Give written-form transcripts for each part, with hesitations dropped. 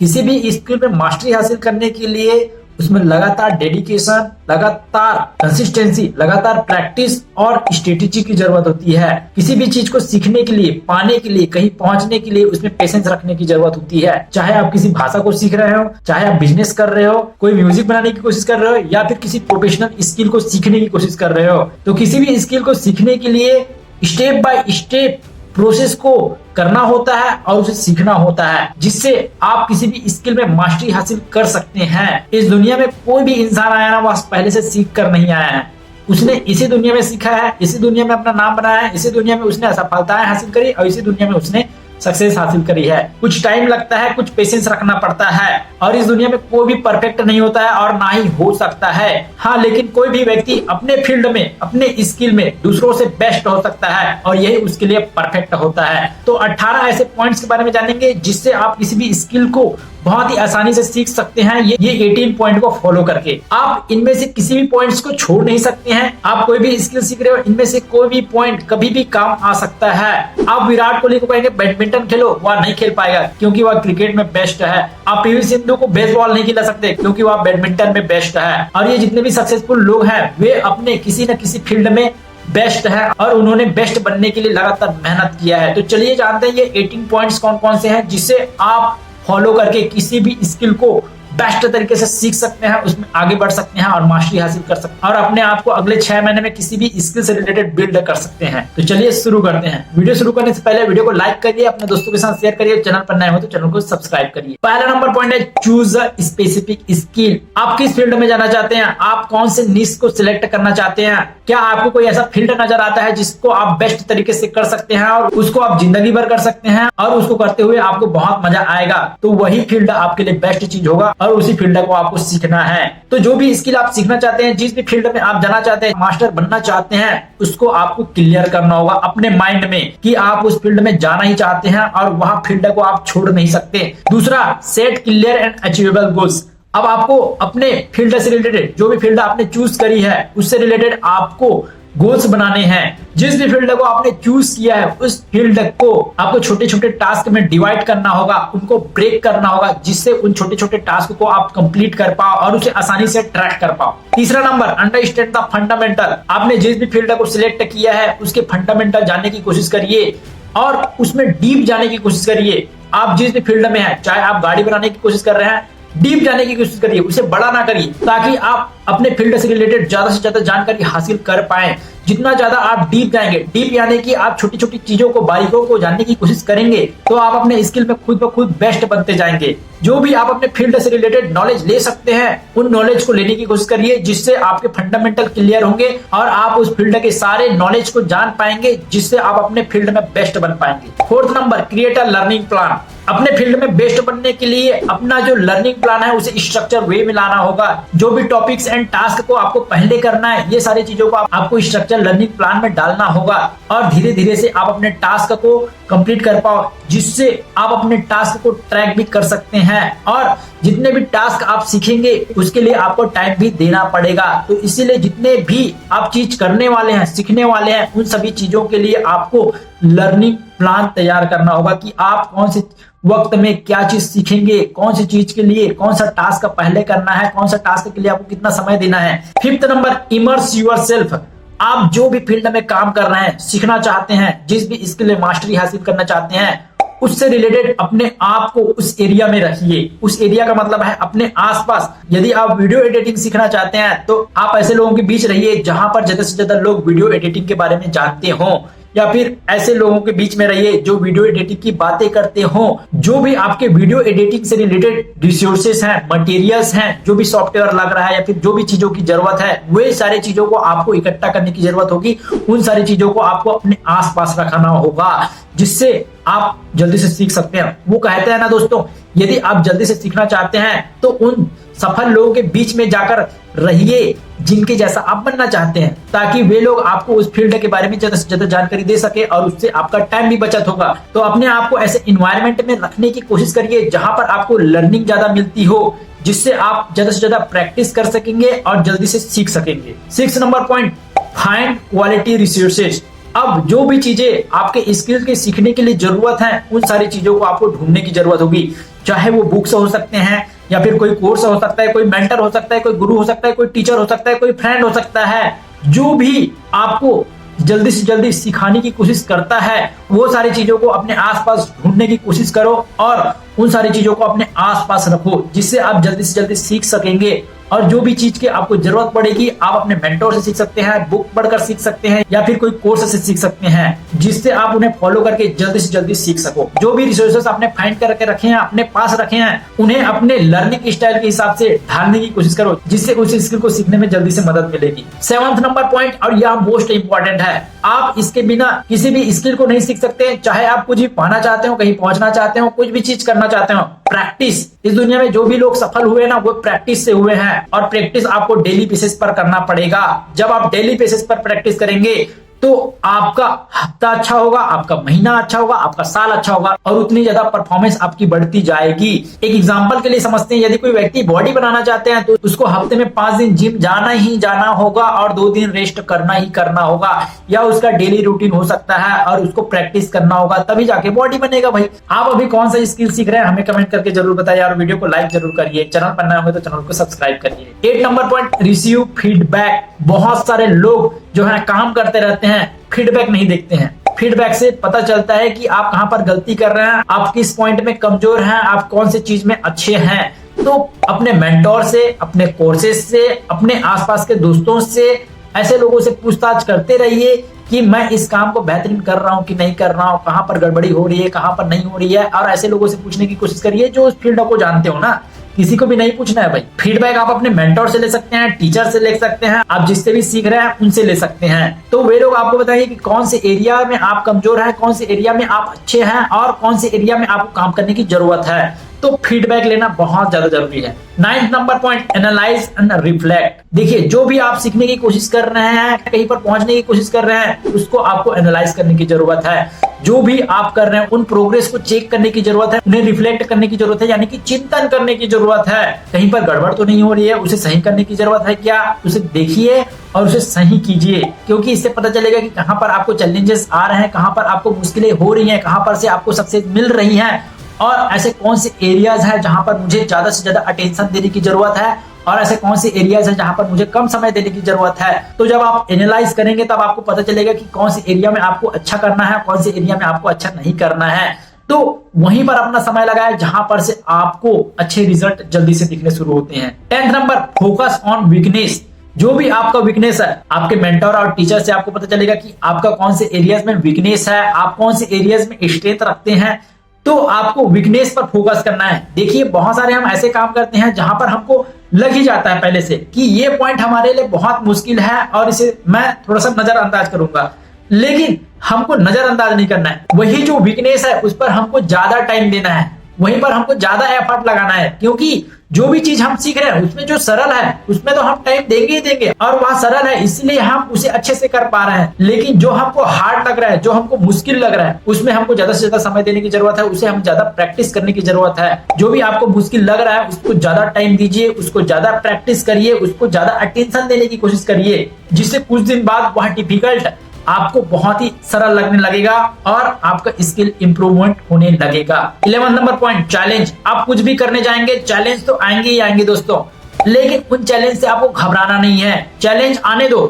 किसी भी स्किल में मास्टरी हासिल करने के लिए उसमें लगातार डेडिकेशन, लगातार कंसिस्टेंसी, लगातार प्रैक्टिस और स्ट्रेटेजी की जरूरत होती है। किसी भी चीज को सीखने के लिए, पाने के लिए, कहीं पहुंचने के लिए उसमें पेशेंस रखने की जरूरत होती है। चाहे आप किसी भाषा को सीख रहे हो, चाहे आप बिजनेस कर रहे हो, कोई म्यूजिक बनाने की कोशिश कर रहे हो, या फिर किसी प्रोफेशनल स्किल को सीखने की कोशिश कर रहे हो, तो किसी भी स्किल को सीखने के लिए स्टेप बाय स्टेप प्रोसेस को करना होता है और उसे सीखना होता है, जिससे आप किसी भी स्किल में मास्टरी हासिल कर सकते हैं। इस दुनिया में कोई भी इंसान आया ना, वह पहले से सीख कर नहीं आया है। उसने इसी दुनिया में सीखा है, इसी दुनिया में अपना नाम बनाया है, इसी दुनिया में उसने सफलताएं हासिल करी और इसी दुनिया में उसने सक्सेस हासिल करी है। कुछ टाइम लगता है, कुछ पेशेंस रखना पड़ता है और इस दुनिया में कोई भी परफेक्ट नहीं होता है और ना ही हो सकता है। हाँ, लेकिन कोई भी व्यक्ति अपने फील्ड में, अपने स्किल में दूसरों से बेस्ट हो सकता है और यही उसके लिए परफेक्ट होता है। तो 18 ऐसे पॉइंट्स के बारे में जानेंगे जिससे आप किसी भी स्किल को बहुत ही आसानी से सीख सकते हैं। ये 18 पॉइंट को फॉलो करके आप इनमें से किसी भी पॉइंट्स को छोड़ नहीं सकते हैं। आप कोई भी स्किल सीख रहे हो, इनमें से कोई भी पॉइंट कभी भी काम आ सकता है। आप विराट कोहली को कहेंगे बैडमिंटन खेलो, वह नहीं खेल पाएगा क्योंकि वह क्रिकेट में बेस्ट है। आप पीवी सिंधु को बेसबॉल नहीं खिला सकते क्योंकि वह बैडमिंटन में बेस्ट है। और ये जितने भी सक्सेसफुल लोग हैं वे अपने किसी न किसी फील्ड में बेस्ट है और उन्होंने बेस्ट बनने के लिए लगातार मेहनत किया है। तो चलिए जानते हैं ये 18 पॉइंट्स कौन कौन से हैं जिससे आप फॉलो करके किसी भी स्किल को बेस्ट तरीके से सीख सकते हैं, उसमें आगे बढ़ सकते हैं और मास्टरी हासिल कर सकते हैं और अपने आप को अगले 6 महीने में किसी भी स्किल से रिलेटेड बिल्ड कर सकते हैं। तो चलिए शुरू करते हैं। वीडियो शुरू करने से पहले वीडियो को लाइक करिए, अपने दोस्तों के साथ शेयर करिए, चैनल पर नए हो तो चैनल को सब्सक्राइब करिए। पहला नंबर पॉइंट है चूज अ स्पेसिफिक स्किल। आप किस फील्ड में जाना चाहते हैं? आप कौन से निश को सिलेक्ट करना चाहते हैं? क्या आपको कोई ऐसा फील्ड नजर आता है जिसको आप बेस्ट तरीके से कर सकते हैं और उसको आप जिंदगी भर कर सकते हैं और उसको करते हुए आपको बहुत मजा आएगा? तो वही फील्ड आपके लिए बेस्ट चीज होगा और उसी फील्ड को आपको सीखना है। तो जो भी स्किल आप सीखना चाहते हैं, जिस भी फील्ड में आप जाना चाहते हैं, मास्टर बनना चाहते हैं, उसको आपको क्लियर करना होगा अपने माइंड में कि आप उस फील्ड में जाना ही चाहते हैं और वहां फील्ड को आप छोड़ नहीं सकते। दूसरा, set clear and achievable goals. अब आपको अपने फील्ड से रिलेटेड, जो भी फील्ड आपने चूज करी है उससे रिलेटेड आपको गोल्स बनाने हैं। जिस भी फील्ड को आपने चूज किया है उस फील्ड को आपको छोटे छोटे टास्क में डिवाइड करना होगा, उनको ब्रेक करना होगा जिससे उन छोटे छोटे टास्क को आप कंप्लीट कर पाओ और उसे आसानी से ट्रैक कर पाओ। तीसरा नंबर, अंडरस्टैंड द फंडामेंटल। आपने जिस भी फील्ड को सिलेक्ट किया है उसके फंडामेंटल जानने की कोशिश करिए और उसमें डीप जाने की कोशिश करिए। आप जिस भी फील्ड में है, चाहे आप गाड़ी बनाने की कोशिश कर रहे हैं, डीप जाने की कोशिश करिए, उसे बड़ा ना करिए ताकि आप अपने फील्ड से रिलेटेड ज्यादा से ज्यादा जानकारी हासिल कर पाए। जितना ज्यादा आप डीप जाएंगे, डीप यानी कि आप छोटी छोटी चीजों को, बारीकों को जानने की कोशिश करेंगे, तो आप अपने स्किल में खुद ब खुद बेस्ट बनते जाएंगे। जो भी आप अपने फील्ड से रिलेटेड नॉलेज ले सकते हैं उन नॉलेज को लेने की कोशिश करिए जिससे आपके फंडामेंटल क्लियर होंगे और आप उस फील्ड के सारे नॉलेज को जान पाएंगे जिससे आप अपने फील्ड में बेस्ट बन पाएंगे। Fourth number, create a learning plan. अपने फील्ड में बेस्ट बनने के लिए अपना जो लर्निंग प्लान है उसे स्ट्रक्चर वे में लाना होगा। जो भी टॉपिक्स एंड टास्क को आपको पहले करना है, ये सारी चीजों को आपको स्ट्रक्चर लर्निंग प्लान में डालना होगा और धीरे धीरे से आप अपने टास्क को कंप्लीट कर पाओ जिससे आप अपने टास्क को ट्रैक भी कर सकते हैं। और जितने भी टास्क आप सीखेंगे उसके लिए आपको टाइम भी देना पड़ेगा। तो इसीलिए जितने भी आप चीज करने वाले हैं, सीखने वाले हैं, उन सभी चीजों के लिए आपको लर्निंग प्लान तैयार करना होगा कि आप कौन से वक्त में क्या चीज सीखेंगे, कौन सी चीज के लिए कौन सा टास्क पहले करना है, कौन सा टास्क के लिए आपको कितना समय देना है। Fifth number, immerse yourself. आप जो भी फील्ड में काम कर रहे हैं, सीखना चाहते हैं, जिस भी स्किल में मास्टरी हासिल करना चाहते हैं, उससे रिलेटेड अपने आप को उस एरिया में रखिए। उस एरिया का मतलब है अपने आसपास। यदि आप वीडियो एडिटिंग सीखना चाहते हैं तो आप ऐसे लोगों के बीच रहिए जहां पर ज्यादा से ज्यादा लोग वीडियो एडिटिंग के बारे में जानते हों, या फिर ऐसे लोगों के बीच में रहिए जो वीडियो एडिटिंग की बातें करते हो। जो भी आपके वीडियो एडिटिंग से रिलेटेड रिसोर्सेस हैं, मटेरियल्स हैं, जो भी सॉफ्टवेयर लग रहा है या फिर जो भी चीजों की जरूरत है, वे सारी चीजों को आपको इकट्ठा करने की जरूरत होगी। उन सारी चीजों को आपको अपने आसपास रखना होगा जिससे आप जल्दी से सीख सकते हैं। वो कहते हैं ना दोस्तों, यदि आप जल्दी से सीखना चाहते हैं तो उन सफल लोगों के बीच में जाकर रहिए जिनके जैसा आप बनना चाहते हैं, ताकि वे लोग आपको उस फील्ड के बारे में ज्यादा से ज्यादा जानकारी दे सके और उससे आपका टाइम भी बचत होगा। तो अपने आप को ऐसे इन्वायरमेंट में रखने की कोशिश करिए जहां पर आपको लर्निंग ज्यादा मिलती हो, जिससे आप ज्यादा से ज्यादा प्रैक्टिस कर सकेंगे और जल्दी से सीख सकेंगे। 6 number point, find quality resources. अब जो भी चीजें आपके स्किल के सीखने के लिए जरूरत है, उन सारी चीजों को आपको ढूंढने की जरूरत होगी। चाहे वो बुक्स हो सकते हैं या फिर कोई कोर्स हो सकता है, कोई मेंटर हो सकता है, कोई गुरु हो सकता है, कोई टीचर हो सकता है, कोई फ्रेंड हो सकता है, जो भी आपको जल्दी से जल्दी सिखाने की कोशिश करता है, वो सारी चीजों को अपने आसपास ढूंढने की कोशिश करो और उन सारी चीजों को अपने आसपास रखो, जिससे आप जल्दी से जल्दी सीख सकेंगे। और जो भी चीज की आपको जरूरत पड़ेगी आप अपने मेंटोर से सीख सकते हैं, बुक पढ़कर सीख सकते हैं या फिर कोई कोर्स से सीख सकते हैं, जिससे आप उन्हें फॉलो करके जल्दी से जल्दी सीख सको। जो भी रिसोर्सेस आपने फाइंड करके रखे हैं, अपने पास रखे हैं, उन्हें अपने लर्निंग स्टाइल के हिसाब से ढालने की कोशिश करो, जिससे उस स्किल को सीखने में जल्दी से मदद मिलेगी। 7वां नंबर पॉइंट, और यह मोस्ट इंपॉर्टेंट है, आप इसके बिना किसी भी स्किल को नहीं सीख सकते। चाहे आप कुछ भी पाना चाहते हो, कहीं पहुंचना चाहते हो, कुछ भी चीज करना चाहते हो, प्रैक्टिस। इस दुनिया में जो भी लोग सफल हुए ना, वो प्रैक्टिस से हुए हैं, और प्रैक्टिस आपको डेली बेसिस पर करना पड़ेगा। जब आप डेली बेसिस पर प्रैक्टिस करेंगे तो आपका हफ्ता अच्छा होगा, आपका महीना अच्छा होगा, आपका साल अच्छा होगा, और उतनी ज्यादा परफॉर्मेंस आपकी बढ़ती जाएगी। एक एग्जांपल के लिए समझते हैं, यदि कोई व्यक्ति बॉडी बनाना चाहते हैं तो उसको हफ्ते में 5 दिन जिम जाना ही जाना होगा और 2 दिन रेस्ट करना ही करना होगा, या उसका डेली रूटीन हो सकता है, और उसको प्रैक्टिस करना होगा, तभी जाके बॉडी बनेगा। भाई आप अभी कौन सा स्किल सीख रहे हैं हमें कमेंट करके जरूर बताइए, और वीडियो को लाइक जरूर करिए, चैनल पर नए होंगे तो चैनल को सब्सक्राइब करिए। 8 नंबर पॉइंट, रिसीव फीडबैक। बहुत सारे लोग जो है काम करते रहते हैं, फीडबैक नहीं देखते हैं। फीडबैक से पता चलता है कि आप कहां पर गलती कर रहे हैं, आप किस पॉइंट में कमजोर हैं, आप कौन सी चीज में अच्छे हैं। तो अपने मेंटोर से, अपने कोर्सेज से, अपने आसपास के दोस्तों से, ऐसे लोगों से पूछताछ करते रहिए कि मैं इस काम को बेहतरीन कर रहा हूं कि नहीं कर रहा हूं, कहां पर गड़बड़ी हो रही है, कहां पर नहीं हो रही है, और ऐसे लोगों से पूछने की कोशिश करिए जो उस फील्ड को जानते हो ना। किसी को भी नहीं पूछना है भाई। फीडबैक आप अपने मेंटोर से ले सकते हैं, टीचर से ले सकते हैं, आप जिससे भी सीख रहे हैं उनसे ले सकते हैं। तो वे लोग आपको बताएंगे कि कौन से एरिया में आप कमजोर हैं, कौन से एरिया में आप अच्छे हैं, और कौन से एरिया में आपको काम करने की जरूरत है। तो फीडबैक लेना बहुत ज्यादा जरूरी है। 9th number point, analyse and reflect. देखिए, जो भी आप सीखने की कोशिश कर रहे हैं, कहीं पर पहुंचने की कोशिश कर रहे हैं, उसको आपको एनालाइज करने की जरूरत है। जो भी आप कर रहे हैं उन प्रोग्रेस को चेक करने की जरूरत है, उन्हें रिफ्लेक्ट करने की जरूरत है, यानी कि चिंतन करने की जरूरत है। कहीं पर गड़बड़ तो नहीं हो रही है, उसे सही करने की जरूरत है क्या, उसे देखिए और उसे सही कीजिए, क्योंकि इससे पता चलेगा कि कहां पर आपको चैलेंजेस आ रहे हैं, कहां पर आपको मुश्किलें हो रही हैं, कहां पर से आपको सक्सेस मिल रही है, और ऐसे कौन से एरियाज हैं जहां पर मुझे ज्यादा से ज्यादा अटेंशन देने की जरूरत है, और ऐसे कौन से एरियाज हैं जहां पर मुझे कम समय देने की जरूरत है। तो जब आप एनालाइज करेंगे तब आपको पता चलेगा कि कौन से एरिया में आपको अच्छा करना है, कौन से एरिया में आपको अच्छा नहीं करना है। तो वहीं पर अपना समय लगाए जहां पर से आपको अच्छे रिजल्ट जल्दी से दिखने शुरू होते हैं। 10th number, focus on weakness. जो भी आपका वीकनेस है, आपके मेंटर और टीचर से आपको पता चलेगा कि आपका कौन से एरियाज में वीकनेस है, आप कौन से एरियाज में स्ट्रेंथ रखते हैं। तो आपको वीकनेस पर फोकस करना है। देखिए, बहुत सारे हम ऐसे काम करते हैं जहां पर हमको लग ही जाता है पहले से कि ये पॉइंट हमारे लिए बहुत मुश्किल है और इसे मैं थोड़ा सा नजरअंदाज करूंगा, लेकिन हमको नजरअंदाज नहीं करना है। वही जो वीकनेस है उस पर हमको ज्यादा टाइम देना है, वहीं पर हमको ज्यादा एफर्ट लगाना है, क्योंकि जो भी चीज हम सीख रहे हैं उसमें जो सरल है उसमें तो हम टाइम देंगे ही देंगे, और वह सरल है इसलिए हम उसे अच्छे से कर पा रहे हैं। लेकिन जो हमको हार्ड लग रहा है, जो हमको मुश्किल लग रहा है, उसमें हमको ज्यादा से ज्यादा समय देने की जरूरत है, उसे हम ज्यादा प्रैक्टिस करने की जरूरत है। जो भी आपको मुश्किल लग रहा है उसको ज्यादा टाइम दीजिए, उसको ज्यादा प्रैक्टिस करिए, उसको ज्यादा अटेंशन देने की कोशिश करिए, जिससे कुछ दिन बाद वह डिफिकल्ट आपको बहुत ही सरल लगने लगेगा और आपका स्किल इंप्रूवमेंट होने लगेगा। 11 नंबर पॉइंट, चैलेंज। आप कुछ भी करने जाएंगे चैलेंज तो आएंगे ही आएंगे दोस्तों, लेकिन उन चैलेंज से आपको घबराना नहीं है। चैलेंज आने दो,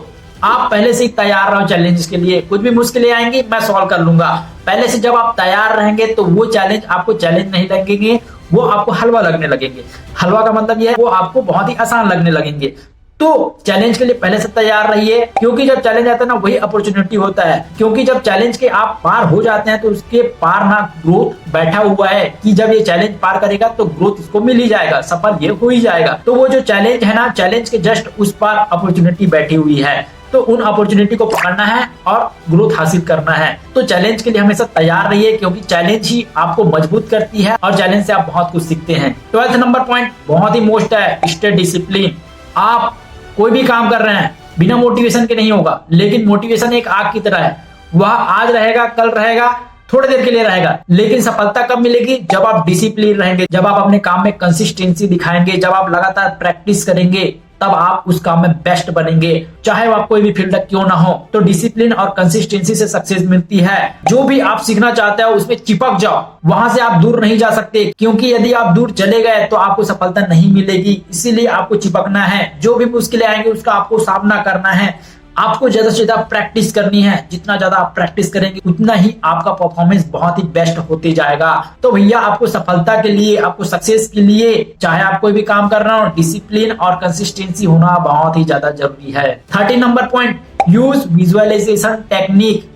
आप पहले से ही तैयार रहो चैलेंज के लिए। कुछ भी मुश्किलें आएंगी मैं सॉल्व कर लूंगा। पहले से जब आप तैयार रहेंगे तो वो चैलेंज आपको चैलेंज नहीं लगेंगे, वो आपको हलवा लगने लगेंगे। हलवा का मतलब यह है वो आपको बहुत ही आसान लगने लगेंगे। तो चैलेंज के लिए पहले से तैयार रहिए, क्योंकि जब चैलेंज आता है ना वही अपॉर्चुनिटी होता है। क्योंकि जब चैलेंज के आप पार हो जाते हैं तो उसके पार ना ग्रोथ बैठा हुआ है कि जब ये चैलेंज पार करेगा तो ग्रोथ इसको मिल ही जाएगा, सफल ये हो ही जाएगा। तो वो जो चैलेंज है ना, चैलेंज के जस्ट उस पार अपॉर्चुनिटी बैठी हुई है, तो उन अपॉर्चुनिटी को पकड़ना है और ग्रोथ हासिल करना है। तो चैलेंज के लिए हमेशा तैयार रहिए, क्योंकि चैलेंज ही आपको मजबूत करती है और चैलेंज से आप बहुत कुछ सीखते हैं। 12th नंबर पॉइंट बहुत ही मोस्ट है, स्टे डिसिप्लिन। आप कोई भी काम कर रहे हैं बिना मोटिवेशन के नहीं होगा, लेकिन मोटिवेशन एक आग की तरह है, वह आज रहेगा कल रहेगा, थोड़ी देर के लिए रहेगा, लेकिन सफलता कब मिलेगी? जब आप डिसिप्लिन रहेंगे, जब आप अपने काम में कंसिस्टेंसी दिखाएंगे, जब आप लगातार प्रैक्टिस करेंगे, तब आप उस काम में बेस्ट बनेंगे, चाहे वो आप कोई भी फील्ड क्यों ना हो। तो डिसिप्लिन और कंसिस्टेंसी से सक्सेस मिलती है। जो भी आप सीखना चाहते हो उसमें चिपक जाओ, वहां से आप दूर नहीं जा सकते, क्योंकि यदि आप दूर चले गए तो आपको सफलता नहीं मिलेगी। इसीलिए आपको चिपकना है, जो भी मुश्किलें आएंगी उसका आपको सामना करना है। आपको ज्यादा से ज्यादा प्रैक्टिस करनी है, जितना ज्यादा आप प्रैक्टिस करेंगे उतना ही आपका परफॉर्मेंस बहुत ही बेस्ट होते जाएगा। तो भैया आपको सफलता के लिए, आपको सक्सेस के लिए, चाहे आप कोई भी काम कर रहे हो, डिसिप्लिन और कंसिस्टेंसी होना बहुत ही ज्यादा जरूरी है। 13 number point, use visualisation technique.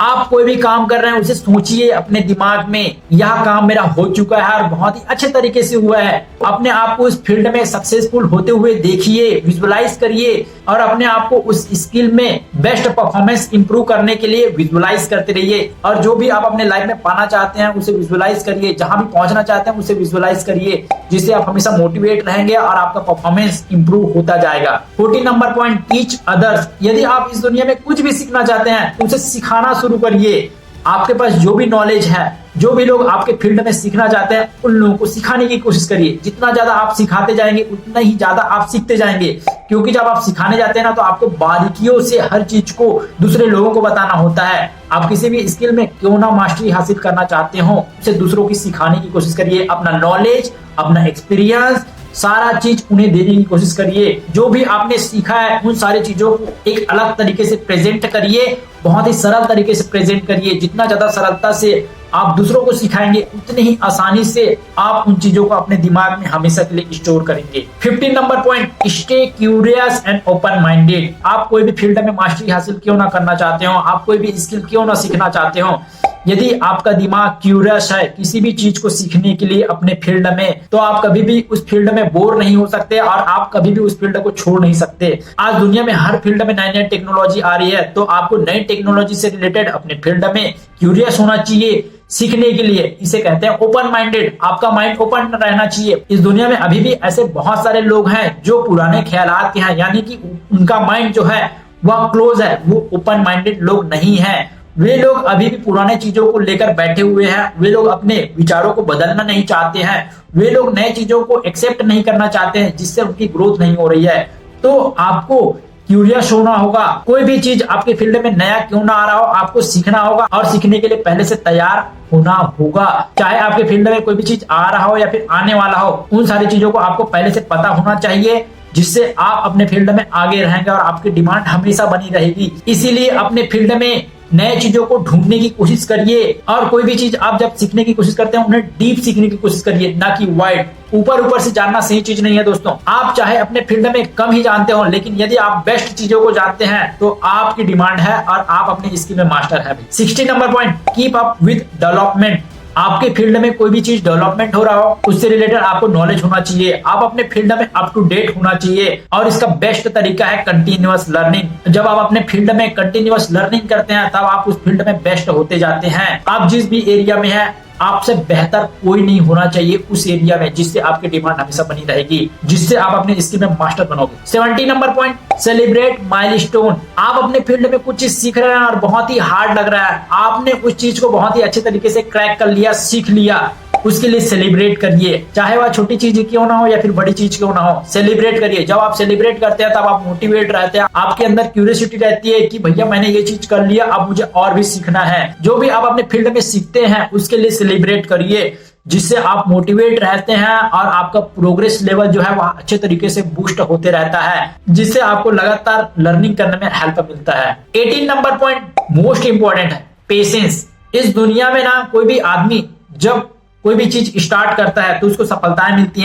आप कोई भी काम कर रहे हैं उसे सोचिए अपने दिमाग में, यह काम मेरा हो चुका है और बहुत ही अच्छे तरीके से हुआ है। अपने आप को उस फील्ड में सक्सेसफुल होते हुए देखिए, विजुअलाइज करिए और अपने आप को उस स्किल में बेस्ट परफॉर्मेंस इंप्रूव करने के लिए विजुअलाइज करते रहिए। और जो भी आप अपने लाइफ में पाना चाहते हैं उसे विजुअलाइज करिए, जहां भी पहुंचना चाहते हैं उसे विजुअलाइज करिए, जिससे आप हमेशा मोटिवेट रहेंगे और आपका परफॉर्मेंस इंप्रूव होता जाएगा। 14 नंबर पॉइंट, टीच अदर्स। यदि आप इस दुनिया में कुछ भी सीखना चाहते हैं तो उसे सिखाना शुरू करिए। आपके पास जो भी नॉलेज है, जो भी लोग आपके फील्ड में सीखना चाहते हैं, उन लोगों को सिखाने की कोशिश करिए। जितना ज्यादा आप सिखाते जाएंगे उतना ही ज्यादा आप सीखते जाएंगे, क्योंकि जब आप सिखाने जाते हैं ना तो आपको बारीकियों से हर चीज को दूसरे लोगों को बताना होता है। आप किसी भी स्किल में क्यों ना मास्टरी हासिल करना चाहते हो, उसे दूसरों की सिखाने की कोशिश करिए। अपना नॉलेज, अपना एक्सपीरियंस, सारा चीज उन्हें देने की कोशिश करिए। जो भी आपने सीखा है उन सारी चीजों को एक अलग तरीके से प्रेजेंट करिए, बहुत ही सरल तरीके से प्रेजेंट करिए। जितना ज्यादा सरलता से आप दूसरों को सिखाएंगे उतनी ही आसानी से आप उन चीजों को अपने दिमाग में हमेशा के लिए स्टोर करेंगे। 15 number point, stay curious and open minded. आप कोई भी फील्ड में मास्टरी हासिल क्यों ना करना चाहते हो, आप कोई भी स्किल क्यों ना सीखना चाहते हो, यदि आपका दिमाग क्यूरियस है किसी भी चीज को सीखने के लिए अपने फील्ड में, तो आप कभी भी उस फील्ड में बोर नहीं हो सकते और आप कभी भी उस फील्ड को छोड़ नहीं सकते। आज दुनिया में हर फील्ड में नई नई टेक्नोलॉजी आ रही है, तो आपको नई टेक्नोलॉजी से रिलेटेड अपने फील्ड में क्यूरियस होना चाहिए सीखने के लिए। इसे कहते हैं ओपन माइंडेड। आपका माइंड ओपन रहना चाहिए। इस दुनिया में अभी भी ऐसे बहुत सारे लोग हैं जो पुराने ख्यालात के हैं, यानी कि उनका माइंड जो है वह क्लोज है, वो ओपन माइंडेड लोग नहीं है। वे लोग अभी भी पुराने चीजों को लेकर बैठे हुए हैं, वे लोग अपने विचारों को बदलना नहीं चाहते हैं, वे लोग नए चीजों को एक्सेप्ट नहीं करना चाहते हैं, जिससे उनकी ग्रोथ नहीं हो रही है। तो आपको क्यूरियस होना होगा। कोई भी चीज आपके फील्ड में नया क्यों ना आ रहा हो, आपको सीखना होगा और सीखने के लिए पहले से तैयार होना होगा। चाहे आपके फील्ड में कोई भी चीज आ रहा हो या फिर आने वाला हो, उन सारी चीजों को आपको पहले से पता होना चाहिए, जिससे आप अपने फील्ड में आगे रहेंगे और आपकी डिमांड हमेशा बनी रहेगी। इसीलिए अपने फील्ड में नए चीजों को ढूंढने की कोशिश करिए और कोई भी चीज आप जब सीखने की कोशिश करते हैं उन्हें डीप सीखने की कोशिश करिए, ना कि वाइड। ऊपर ऊपर से जानना सही चीज नहीं है दोस्तों। आप चाहे अपने फील्ड में कम ही जानते हो, लेकिन यदि आप बेस्ट चीजों को जानते हैं तो आपकी डिमांड है और आप अपने स्किल में मास्टर है। 16 number point, keep up with development. आपके फील्ड में कोई भी चीज डेवलपमेंट हो रहा हो, उससे रिलेटेड आपको नॉलेज होना चाहिए। आप अपने फील्ड में अप टू डेट होना चाहिए और इसका बेस्ट तरीका है कंटिन्यूअस लर्निंग। जब आप अपने फील्ड में कंटिन्यूअस लर्निंग करते हैं तब आप उस फील्ड में बेस्ट होते जाते हैं। आप जिस भी एरिया में है, आपसे बेहतर कोई नहीं होना चाहिए उस एरिया में, जिससे आपकी डिमांड हमेशा बनी रहेगी, जिससे आप अपने स्किल में मास्टर बनोगे। 17 नंबर पॉइंट, सेलिब्रेट माइलस्टोन। आप अपने फील्ड में कुछ चीज सीख रहे हैं और बहुत ही हार्ड लग रहा है, आपने उस चीज को बहुत ही अच्छे तरीके से क्रैक कर लिया, सीख लिया, उसके लिए सेलिब्रेट करिए। चाहे वह छोटी चीज क्यों ना हो या फिर बड़ी चीज क्यों ना हो, सेलिब्रेट करिए। जब आप सेलिब्रेट करते हैं तब आप मोटिवेट रहते हैं, आपके अंदर क्यूरियोसिटी रहती है कि भैया मैंने ये चीज कर लिया, अब मुझे और भी सीखना है। जो भी आप अपने फील्ड में सीखते हैं उसके लिए सेलिब्रेट करिए, जिससे आप मोटिवेट रहते हैं और आपका प्रोग्रेस लेवल जो है वह अच्छे तरीके से बूस्ट होते रहता है, जिससे आपको लगातार लर्निंग करने में हेल्प मिलता है। 18 नंबर पॉइंट मोस्ट इंपॉर्टेंट है, पेशेंस। इस दुनिया में ना कोई भी आदमी जब कोई भी चीज स्टार्ट करता है तो उसको सफलताएं मिलती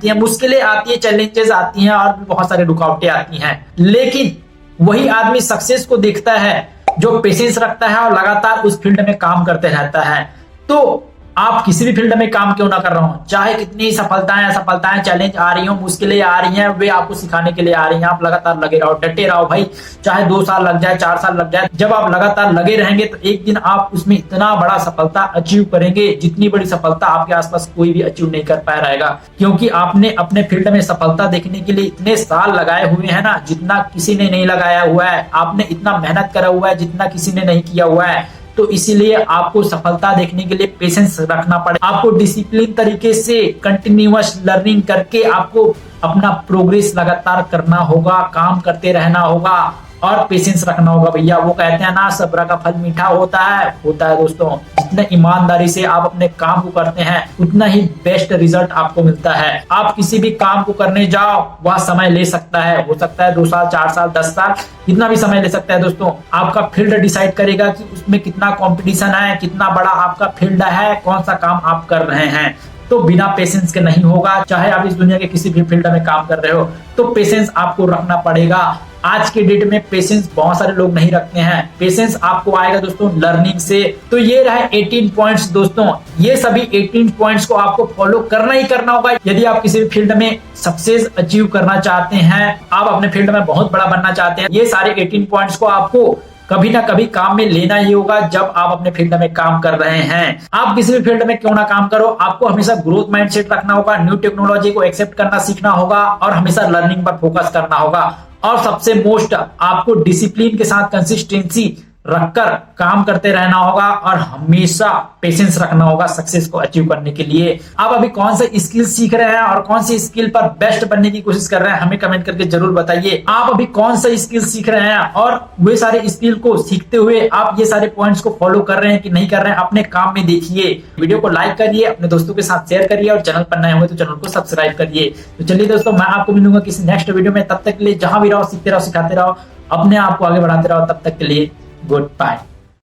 हैं, मुश्किलें आती है, चैलेंजेस आती हैं और भी बहुत सारे रुकावटें आती हैं, लेकिन वही आदमी सक्सेस को देखता है जो पेशेंस रखता है और लगातार उस फील्ड में काम करते रहता है। तो आप किसी भी फील्ड में काम क्यों ना कर रहे हो, चाहे कितनी सफलताएं चैलेंज आ रही हो, मुश्किलें आ रही हैं, वे आपको सिखाने के लिए आ रही हैं, आप लगातार लगे रहो, डटे रहो भाई। चाहे 2 साल लग जाए, 4 साल लग जाए, जब आप लगातार लगे रहेंगे तो एक दिन आप उसमें इतना बड़ा सफलता अचीव करेंगे जितनी बड़ी सफलता आपके आसपास कोई भी अचीव नहीं कर पाया रहेगा, क्योंकि आपने अपने फील्ड में सफलता देखने के लिए इतने साल लगाए हुए हैं ना, जितना किसी ने नहीं लगाया हुआ है। आपने इतना मेहनत करा हुआ है जितना किसी ने नहीं किया हुआ है। तो इसीलिए आपको सफलता देखने के लिए पेशेंस रखना पड़ेगा। आपको डिसिप्लिन तरीके से कंटिन्यूअस लर्निंग करके आपको अपना प्रोग्रेस लगातार करना होगा, काम करते रहना होगा और पेशेंस रखना होगा भैया। वो कहते हैं ना, सब्र का फल मीठा होता है दोस्तों। जितने ईमानदारी से आप अपने काम को करते हैं उतना ही बेस्ट रिजल्ट आपको मिलता है। आप किसी भी काम को करने जाओ, वह समय ले सकता है, हो सकता है 2 साल, 4 साल, 10 साल, कितना भी समय ले सकता है दोस्तों। आपका फील्ड डिसाइड करेगा कि उसमें कितना कंपटीशन है, कितना बड़ा आपका फील्ड है, कौन सा काम आप कर रहे हैं। तो बिना पेशेंस के नहीं होगा। चाहे आप इस दुनिया के किसी भी फील्ड में काम कर रहे हो, तो पेशेंस आपको रखना पड़ेगा। आज के डेट में पेशेंस बहुत सारे लोग नहीं रखते हैं। पेशेंस आपको आएगा दोस्तों लर्निंग से। तो ये रहे 18 पॉइंट्स दोस्तों। ये सभी 18 पॉइंट्स को आपको फॉलो करना ही करना होगा यदि आप किसी भी फील्ड में सक्सेस अचीव करना चाहते हैं, आप अपने फील्ड में बहुत बड़ा बनना चाहते हैं। ये सारे 18 पॉइंट्स को आपको कभी ना कभी काम में लेना ही होगा जब आप अपने फील्ड में काम कर रहे हैं। आप किसी भी फील्ड में क्यों ना काम करो, आपको हमेशा ग्रोथ माइंडसेट रखना होगा, न्यू टेक्नोलॉजी को एक्सेप्ट करना सीखना होगा और हमेशा लर्निंग पर फोकस करना होगा। और सबसे मोस्ट, आपको डिसिप्लिन के साथ कंसिस्टेंसी रखकर काम करते रहना होगा और हमेशा पेशेंस रखना होगा सक्सेस को अचीव करने के लिए। आप अभी कौन सा स्किल सीख रहे हैं और कौन सी स्किल पर बेस्ट बनने की कोशिश कर रहे हैं, हमें कमेंट करके जरूर बताइए। आप अभी कौन सा स्किल सीख रहे हैं और वे सारे स्किल को सीखते हुए आप ये सारे पॉइंट्स को फॉलो कर रहे हैं कि नहीं कर रहे हैं, अपने काम में देखिए। वीडियो को लाइक करिए, अपने दोस्तों के साथ शेयर करिए और चैनल पर नए हुए तो चैनल को सब्सक्राइब करिए। तो चलिए दोस्तों, मैं आपको मिलूंगा किसी नेक्स्ट वीडियो में। तब तक के लिए जहां भी रहो, सीखते रहो, सिखाते रहो, अपने आप को आगे बढ़ाते रहो। तब तक के लिए गुड बाय।